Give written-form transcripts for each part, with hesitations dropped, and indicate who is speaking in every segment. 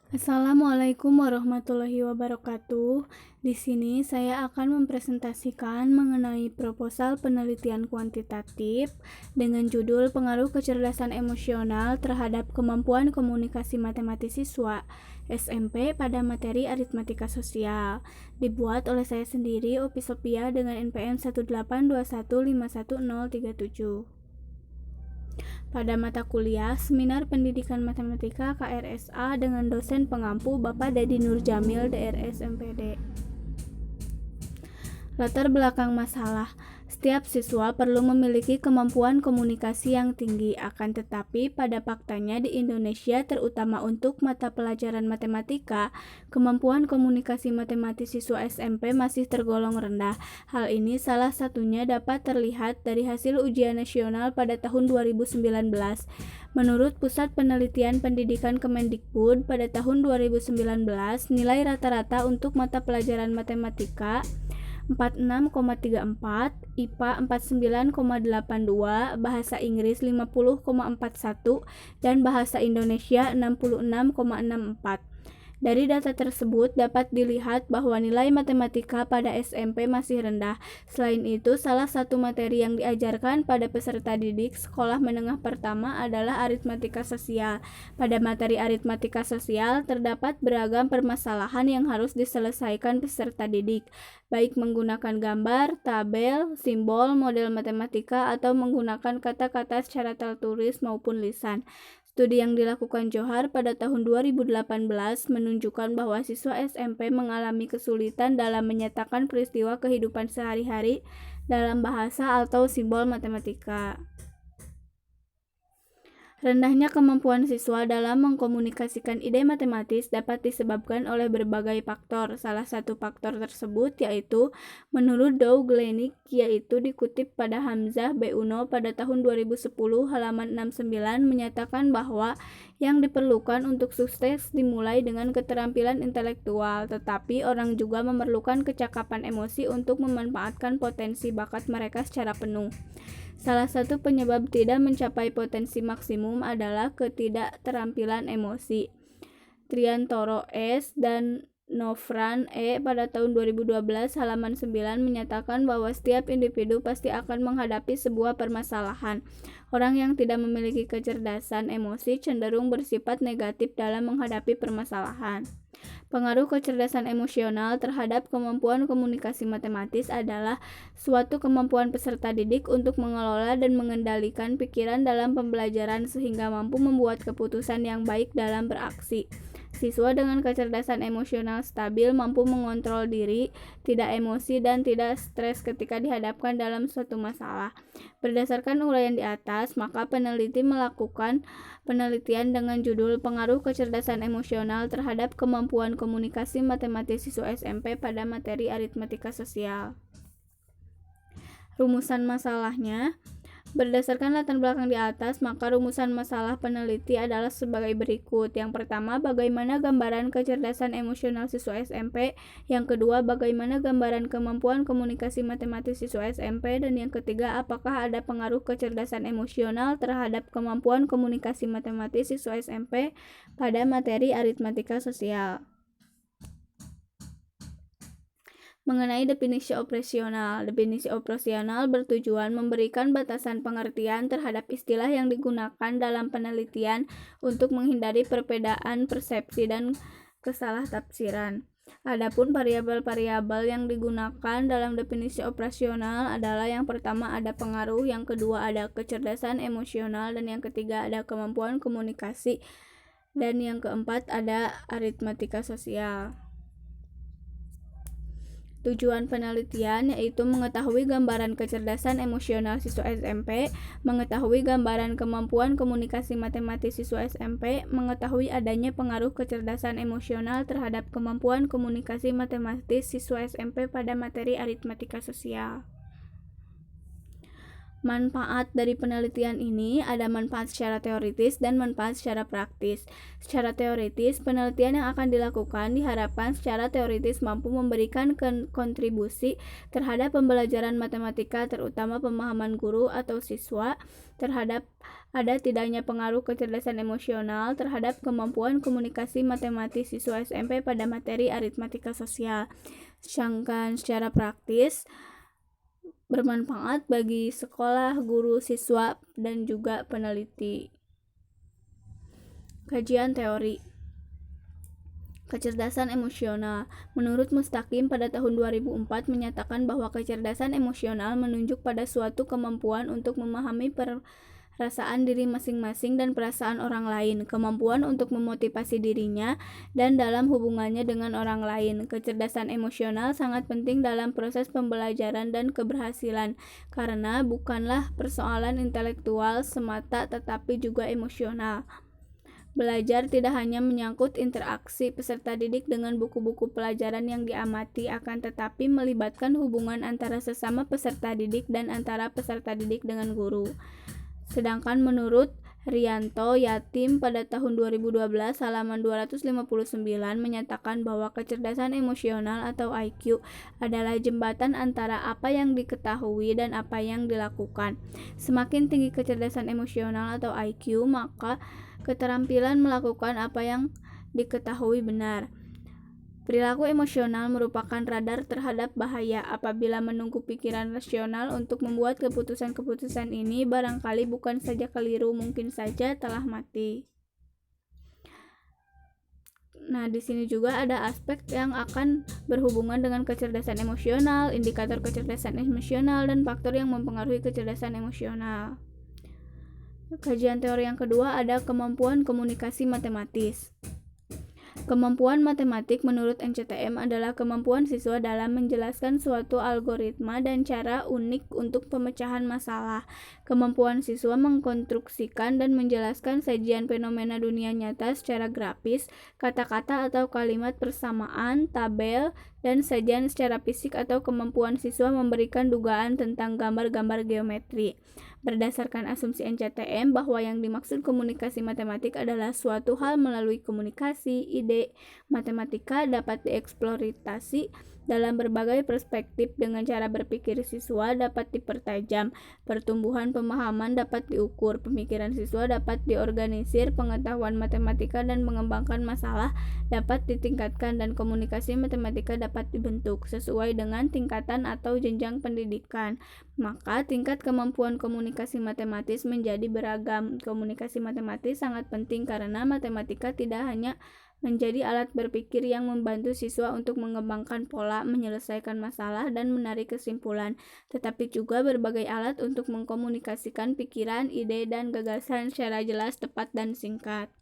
Speaker 1: Assalamualaikum warahmatullahi wabarakatuh. Di sini saya akan mempresentasikan mengenai proposal penelitian kuantitatif dengan judul Pengaruh Kecerdasan Emosional terhadap Kemampuan Komunikasi Matematis Siswa SMP pada materi aritmatika sosial. Dibuat oleh saya sendiri, Opi Sophia, dengan NPM 182151037. Pada mata kuliah Seminar Pendidikan Matematika KRSA dengan dosen pengampu Bapak Dedi Nurjamil DRS MPD. Latar belakang masalah. Setiap siswa perlu memiliki kemampuan komunikasi yang tinggi, akan tetapi pada faktanya di Indonesia, terutama untuk mata pelajaran matematika, kemampuan komunikasi matematis siswa SMP masih tergolong rendah. Hal ini salah satunya dapat terlihat dari hasil ujian nasional pada tahun 2019. Menurut Pusat Penelitian Pendidikan Kemendikbud, pada tahun 2019, nilai rata-rata untuk mata pelajaran matematika 46,34, IPA 49,82, Bahasa Inggris 50,41, dan Bahasa Indonesia 66,64. Dari data tersebut dapat dilihat bahwa nilai matematika pada SMP masih rendah. Selain itu, salah satu materi yang diajarkan pada peserta didik sekolah menengah pertama adalah aritmatika sosial. Pada materi aritmatika sosial terdapat beragam permasalahan yang harus diselesaikan peserta didik, baik menggunakan gambar, tabel, simbol, model matematika, atau menggunakan kata-kata secara tertulis maupun lisan. Studi yang dilakukan Johar pada tahun 2018 menunjukkan bahwa siswa SMP mengalami kesulitan dalam menyatakan peristiwa kehidupan sehari-hari dalam bahasa atau simbol matematika. Rendahnya kemampuan siswa dalam mengkomunikasikan ide matematis dapat disebabkan oleh berbagai faktor. Salah satu faktor tersebut yaitu, menurut Doug Glenick, yaitu dikutip pada Hamzah B. Uno pada tahun 2010 halaman 69, menyatakan bahwa yang diperlukan untuk sukses dimulai dengan keterampilan intelektual, tetapi orang juga memerlukan kecakapan emosi untuk memanfaatkan potensi bakat mereka secara penuh. Salah satu penyebab tidak mencapai potensi maksimum adalah ketidakterampilan emosi. Triantoro S. dan Nofran E. pada tahun 2012 halaman 9 menyatakan bahwa setiap individu pasti akan menghadapi sebuah permasalahan. Orang yang tidak memiliki kecerdasan emosi cenderung bersifat negatif dalam menghadapi permasalahan. Pengaruh kecerdasan emosional terhadap kemampuan komunikasi matematis adalah suatu kemampuan peserta didik untuk mengelola dan mengendalikan pikiran dalam pembelajaran sehingga mampu membuat keputusan yang baik dalam beraksi. Siswa dengan kecerdasan emosional stabil mampu mengontrol diri, tidak emosi, dan tidak stres ketika dihadapkan dalam suatu masalah. Berdasarkan uraian di atas, maka peneliti melakukan penelitian dengan judul Pengaruh Kecerdasan Emosional terhadap Kemampuan Komunikasi Matematis Siswa SMP pada materi aritmatika sosial. Rumusan masalahnya. Berdasarkan latar belakang di atas, maka rumusan masalah peneliti adalah sebagai berikut. Yang pertama, bagaimana gambaran kecerdasan emosional siswa SMP. Yang kedua, bagaimana gambaran kemampuan komunikasi matematis siswa SMP. Dan yang ketiga, apakah ada pengaruh kecerdasan emosional terhadap kemampuan komunikasi matematis siswa SMP pada materi aritmatika sosial. Mengenai definisi operasional. Definisi operasional bertujuan memberikan batasan pengertian terhadap istilah yang digunakan dalam penelitian untuk menghindari perbedaan persepsi dan kesalah-tafsiran. Adapun variabel-variabel yang digunakan dalam definisi operasional adalah yang pertama ada pengaruh, yang kedua ada kecerdasan emosional, dan yang ketiga ada kemampuan komunikasi, dan yang keempat ada aritmatika sosial. Tujuan penelitian yaitu mengetahui gambaran kecerdasan emosional siswa SMP, mengetahui gambaran kemampuan komunikasi matematis siswa SMP, mengetahui adanya pengaruh kecerdasan emosional terhadap kemampuan komunikasi matematis siswa SMP pada materi aritmatika sosial. Manfaat dari penelitian ini ada manfaat secara teoritis dan manfaat secara praktis. Secara teoritis, penelitian yang akan dilakukan diharapkan secara teoritis mampu memberikan kontribusi terhadap pembelajaran matematika, terutama pemahaman guru atau siswa terhadap ada tidaknya pengaruh kecerdasan emosional terhadap kemampuan komunikasi matematis siswa SMP pada materi aritmatika sosial. Sedangkan secara praktis, bermanfaat bagi sekolah, guru, siswa, dan juga peneliti. Kajian teori kecerdasan emosional. Menurut Mustaqim pada tahun 2004 menyatakan bahwa kecerdasan emosional menunjuk pada suatu kemampuan untuk memahami perasaan diri masing-masing dan perasaan orang lain, kemampuan untuk memotivasi dirinya dan dalam hubungannya dengan orang lain. Kecerdasan emosional sangat penting dalam proses pembelajaran dan keberhasilan karena bukanlah persoalan intelektual semata tetapi juga emosional. Belajar tidak hanya menyangkut interaksi peserta didik dengan buku-buku pelajaran yang diamati, akan tetapi melibatkan hubungan antara sesama peserta didik dan antara peserta didik dengan guru. Sedangkan menurut Rianto Yatim pada tahun 2012 halaman 259 menyatakan bahwa kecerdasan emosional atau IQ adalah jembatan antara apa yang diketahui dan apa yang dilakukan. Semakin tinggi kecerdasan emosional atau IQ, maka keterampilan melakukan apa yang diketahui benar. Perilaku emosional merupakan radar terhadap bahaya. Apabila menunggu pikiran rasional untuk membuat keputusan-keputusan ini barangkali bukan saja keliru, mungkin saja telah mati. Nah, di sini juga ada aspek yang akan berhubungan dengan kecerdasan emosional, indikator kecerdasan emosional, dan faktor yang mempengaruhi kecerdasan emosional. Kajian teori yang kedua ada kemampuan komunikasi matematis. Kemampuan matematik menurut NCTM adalah kemampuan siswa dalam menjelaskan suatu algoritma dan cara unik untuk pemecahan masalah. Kemampuan siswa mengkonstruksikan dan menjelaskan sajian fenomena dunia nyata secara grafis, kata-kata atau kalimat persamaan, tabel, dan sajian secara fisik atau kemampuan siswa memberikan dugaan tentang gambar-gambar geometri. Berdasarkan asumsi NCTM bahwa yang dimaksud komunikasi matematik adalah suatu hal melalui komunikasi, ide matematika dapat dieksploitasi dalam berbagai perspektif dengan cara berpikir siswa dapat dipertajam, pertumbuhan pemahaman dapat diukur, pemikiran siswa dapat diorganisir, pengetahuan matematika dan mengembangkan masalah dapat ditingkatkan, dan komunikasi matematika dapat dibentuk sesuai dengan tingkatan atau jenjang pendidikan. Maka tingkat kemampuan komunikasi matematis menjadi beragam. Komunikasi matematis sangat penting karena matematika tidak hanya menjadi alat berpikir yang membantu siswa untuk mengembangkan pola, menyelesaikan masalah, dan menarik kesimpulan, tetapi juga berbagai alat untuk mengkomunikasikan pikiran, ide, dan gagasan secara jelas, tepat, dan singkat.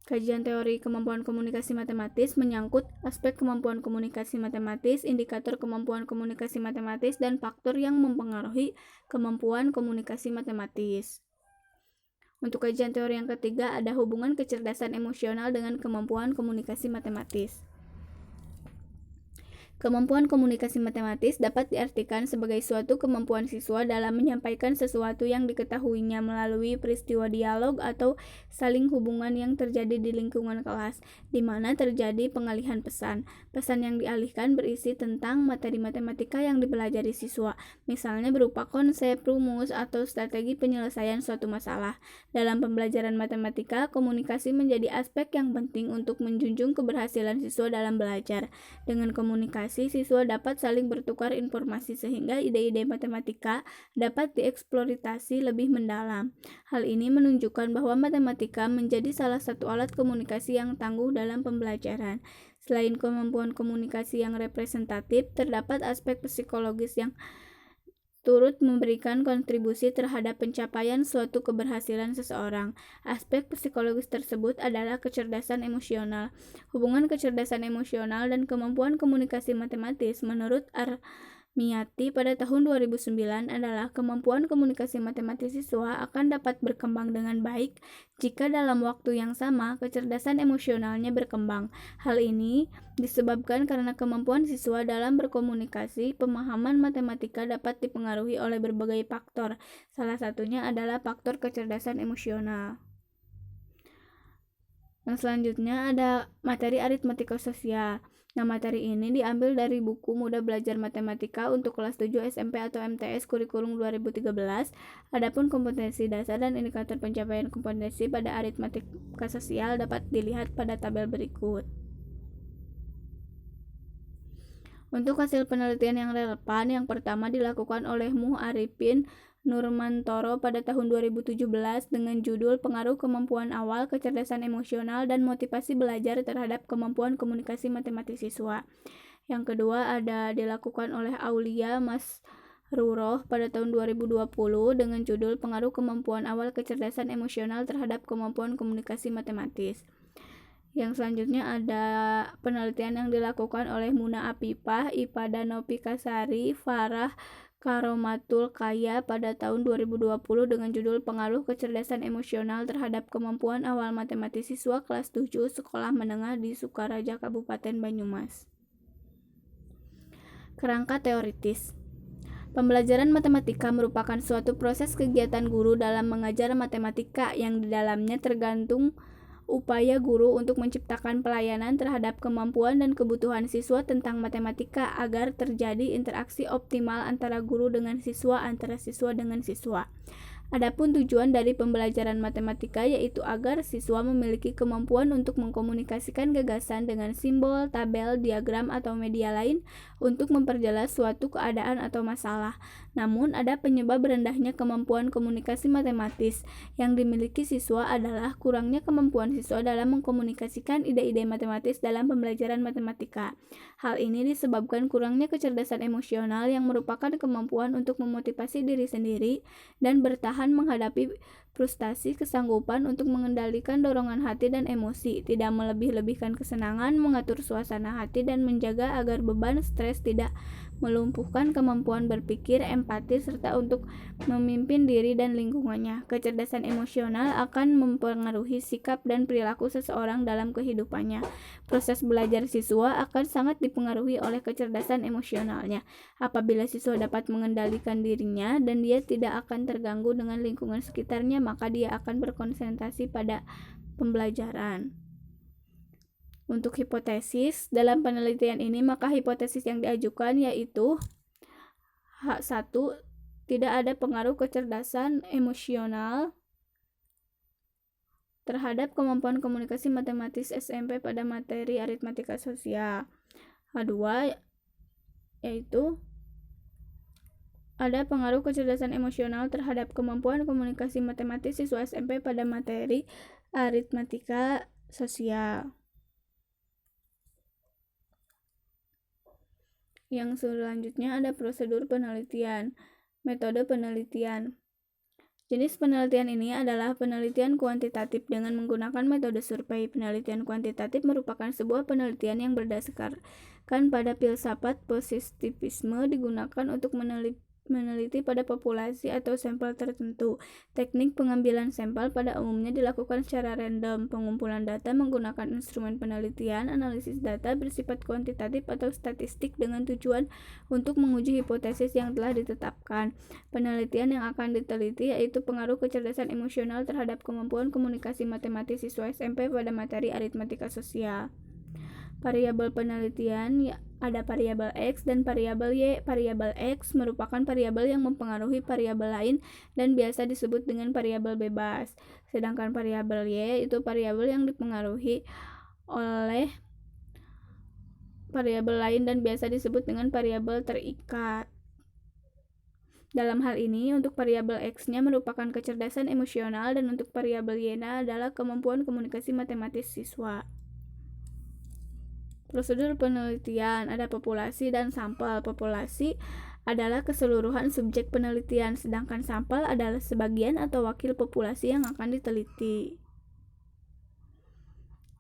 Speaker 1: Kajian teori kemampuan komunikasi matematis menyangkut aspek kemampuan komunikasi matematis, indikator kemampuan komunikasi matematis, dan faktor yang mempengaruhi kemampuan komunikasi matematis. Untuk kajian teori yang ketiga ada hubungan kecerdasan emosional dengan kemampuan komunikasi matematis. Kemampuan komunikasi matematis dapat diartikan sebagai suatu kemampuan siswa dalam menyampaikan sesuatu yang diketahuinya melalui peristiwa dialog atau saling hubungan yang terjadi di lingkungan kelas, di mana terjadi pengalihan pesan. Pesan yang dialihkan berisi tentang materi matematika yang dipelajari siswa, misalnya berupa konsep, rumus, atau strategi penyelesaian suatu masalah. Dalam pembelajaran matematika, komunikasi menjadi aspek yang penting untuk menjunjung keberhasilan siswa dalam belajar. Dengan komunikasi, siswa dapat saling bertukar informasi sehingga ide-ide matematika dapat dieksploitasi lebih mendalam. Hal ini menunjukkan bahwa matematika menjadi salah satu alat komunikasi yang tangguh dalam pembelajaran. Selain kemampuan komunikasi yang representatif, terdapat aspek psikologis yang turut memberikan kontribusi terhadap pencapaian suatu keberhasilan seseorang. Aspek psikologis tersebut adalah kecerdasan emosional. Hubungan kecerdasan emosional dan kemampuan komunikasi matematis menurut Miyati pada tahun 2009 adalah kemampuan komunikasi matematis siswa akan dapat berkembang dengan baik jika dalam waktu yang sama kecerdasan emosionalnya berkembang. Hal ini disebabkan karena kemampuan siswa dalam berkomunikasi, pemahaman matematika dapat dipengaruhi oleh berbagai faktor. Salah satunya adalah faktor kecerdasan emosional. Yang selanjutnya ada materi aritmatika sosial. Nah, materi ini diambil dari buku Mudah Belajar Matematika untuk kelas 7 SMP atau MTS kurikulum 2013. Adapun kompetensi dasar dan indikator pencapaian kompetensi pada aritmatika sosial dapat dilihat pada tabel berikut. Untuk hasil penelitian yang relevan, yang pertama dilakukan oleh Arifin Nurmantoro pada tahun 2017 dengan judul Pengaruh Kemampuan Awal, Kecerdasan Emosional, dan Motivasi Belajar terhadap Kemampuan Komunikasi Matematis Siswa. Yang kedua ada dilakukan oleh Aulia Masruroh pada tahun 2020 dengan judul Pengaruh Kemampuan Awal, Kecerdasan Emosional terhadap Kemampuan Komunikasi Matematis. Yang selanjutnya ada penelitian yang dilakukan oleh Muna Apipah, Ipada Nopikasari, Farah Karomatul Kaya pada tahun 2020 dengan judul Pengaruh Kecerdasan Emosional terhadap Kemampuan Awal Matematis Siswa kelas 7 Sekolah Menengah di Sukaraja, Kabupaten Banyumas. Kerangka teoritis. Pembelajaran matematika merupakan suatu proses kegiatan guru dalam mengajar matematika yang di dalamnya tergantung upaya guru untuk menciptakan pelayanan terhadap kemampuan dan kebutuhan siswa tentang matematika agar terjadi interaksi optimal antara guru dengan siswa, antara siswa dengan siswa. Adapun tujuan dari pembelajaran matematika yaitu agar siswa memiliki kemampuan untuk mengkomunikasikan gagasan dengan simbol, tabel, diagram, atau media lain untuk memperjelas suatu keadaan atau masalah. Namun, ada penyebab rendahnya kemampuan komunikasi matematis yang dimiliki siswa adalah kurangnya kemampuan siswa dalam mengkomunikasikan ide-ide matematis dalam pembelajaran matematika. Hal ini disebabkan kurangnya kecerdasan emosional yang merupakan kemampuan untuk memotivasi diri sendiri dan bertahan menghadapi frustasi, kesanggupan untuk mengendalikan dorongan hati dan emosi, tidak melebih-lebihkan kesenangan, mengatur suasana hati, dan menjaga agar beban stres tidak melumpuhkan kemampuan berpikir, empati, serta untuk memimpin diri dan lingkungannya. Kecerdasan emosional akan mempengaruhi sikap dan perilaku seseorang dalam kehidupannya. Proses belajar siswa akan sangat dipengaruhi oleh kecerdasan emosionalnya. Apabila siswa dapat mengendalikan dirinya dan dia tidak akan terganggu dengan lingkungan sekitarnya, maka dia akan berkonsentrasi pada pembelajaran. Untuk hipotesis, dalam penelitian ini maka hipotesis yang diajukan yaitu H1, tidak ada pengaruh kecerdasan emosional terhadap kemampuan komunikasi matematis SMP pada materi aritmatika sosial. H2 yaitu ada pengaruh kecerdasan emosional terhadap kemampuan komunikasi matematis siswa SMP pada materi aritmatika sosial. Yang selanjutnya ada prosedur penelitian. Metode penelitian. Jenis penelitian ini adalah penelitian kuantitatif dengan menggunakan metode survei. Penelitian kuantitatif merupakan sebuah penelitian yang berdasarkan pada filsafat positivisme digunakan untuk meneliti pada populasi atau sampel tertentu. Teknik pengambilan sampel pada umumnya dilakukan secara random. Pengumpulan data menggunakan instrumen penelitian, analisis data bersifat kuantitatif atau statistik dengan tujuan untuk menguji hipotesis yang telah ditetapkan. Penelitian yang akan diteliti yaitu pengaruh kecerdasan emosional terhadap kemampuan komunikasi matematis siswa SMP pada materi aritmatika sosial. Variabel penelitian ada variabel X dan variabel Y. Variabel X merupakan variabel yang mempengaruhi variabel lain dan biasa disebut dengan variabel bebas. Sedangkan variabel Y itu variabel yang dipengaruhi oleh variabel lain dan biasa disebut dengan variabel terikat. Dalam hal ini, untuk variabel X-nya merupakan kecerdasan emosional dan untuk variabel Y-nya adalah kemampuan komunikasi matematis siswa. Prosedur penelitian ada populasi dan sampel. Populasi adalah keseluruhan subjek penelitian, sedangkan sampel adalah sebagian atau wakil populasi yang akan diteliti.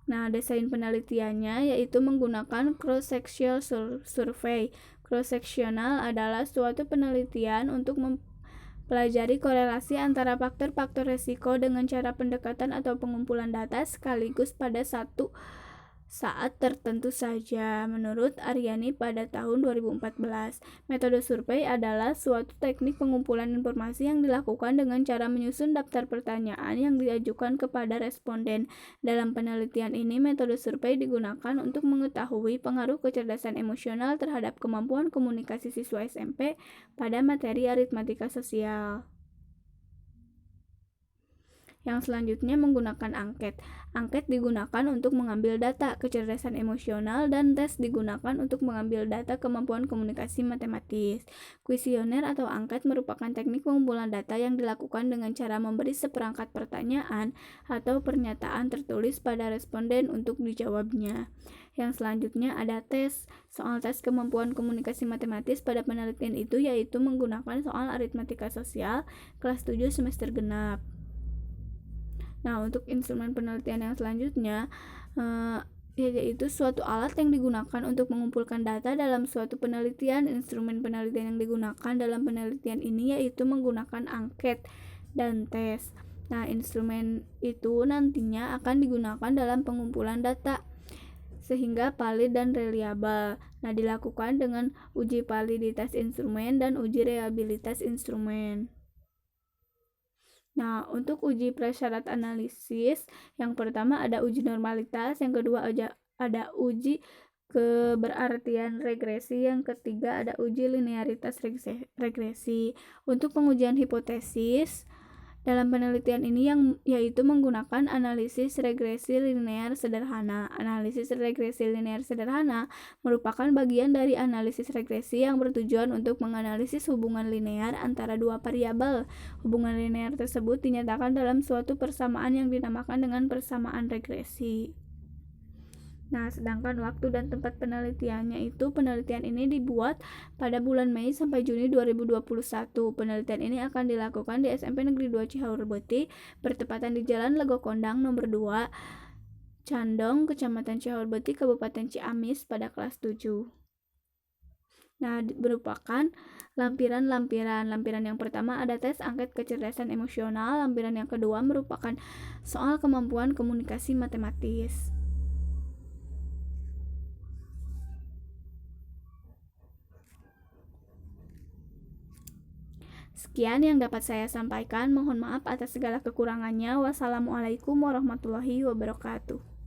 Speaker 1: Nah, desain penelitiannya yaitu menggunakan cross-sectional survey. Cross-sectional adalah suatu penelitian untuk mempelajari korelasi antara faktor-faktor resiko dengan cara pendekatan atau pengumpulan data sekaligus pada satu saat tertentu saja. Menurut Aryani pada tahun 2014, metode survei adalah suatu teknik pengumpulan informasi yang dilakukan dengan cara menyusun daftar pertanyaan yang diajukan kepada responden. Dalam penelitian ini, metode survei digunakan untuk mengetahui pengaruh kecerdasan emosional terhadap kemampuan komunikasi siswa SMP pada materi aritmatika sosial. Yang selanjutnya menggunakan angket. Angket digunakan untuk mengambil data kecerdasan emosional dan tes digunakan untuk mengambil data kemampuan komunikasi matematis. Kuesioner atau angket merupakan teknik pengumpulan data yang dilakukan dengan cara memberi seperangkat pertanyaan atau pernyataan tertulis pada responden untuk dijawabnya. Yang selanjutnya ada tes. Soal tes kemampuan komunikasi matematis pada penelitian itu yaitu menggunakan soal aritmatika sosial kelas 7 semester genap. Nah, untuk instrumen penelitian yang selanjutnya yaitu suatu alat yang digunakan untuk mengumpulkan data dalam suatu penelitian. Instrumen penelitian yang digunakan dalam penelitian ini yaitu menggunakan angket dan tes. Nah, instrumen itu nantinya akan digunakan dalam pengumpulan data sehingga valid dan reliabel. Nah, dilakukan dengan uji validitas instrumen dan uji reliabilitas instrumen. Nah, untuk uji prasyarat analisis, yang pertama ada uji normalitas, yang kedua ada uji keberartian regresi, yang ketiga ada uji linearitas regresi. Untuk pengujian hipotesis dalam penelitian ini yaitu menggunakan analisis regresi linear sederhana. Analisis regresi linear sederhana merupakan bagian dari analisis regresi yang bertujuan untuk menganalisis hubungan linear antara dua variabel. Hubungan linear tersebut dinyatakan dalam suatu persamaan yang dinamakan dengan persamaan regresi. Nah, sedangkan waktu dan tempat penelitiannya itu, penelitian ini dibuat pada bulan Mei sampai Juni 2021. Penelitian ini akan dilakukan di SMP Negeri 2 Cihaur-Beuti, bertepatan di Jalan Legokondang nomor 2, Candong, Kecamatan Cihaur-Beuti, Kabupaten Ciamis pada kelas 7. Nah, merupakan lampiran-lampiran. Lampiran yang pertama ada tes angket kecerdasan emosional. Lampiran yang kedua merupakan soal kemampuan komunikasi matematis. Sekian yang dapat saya sampaikan. Mohon maaf atas segala kekurangannya. Wassalamualaikum warahmatullahi wabarakatuh.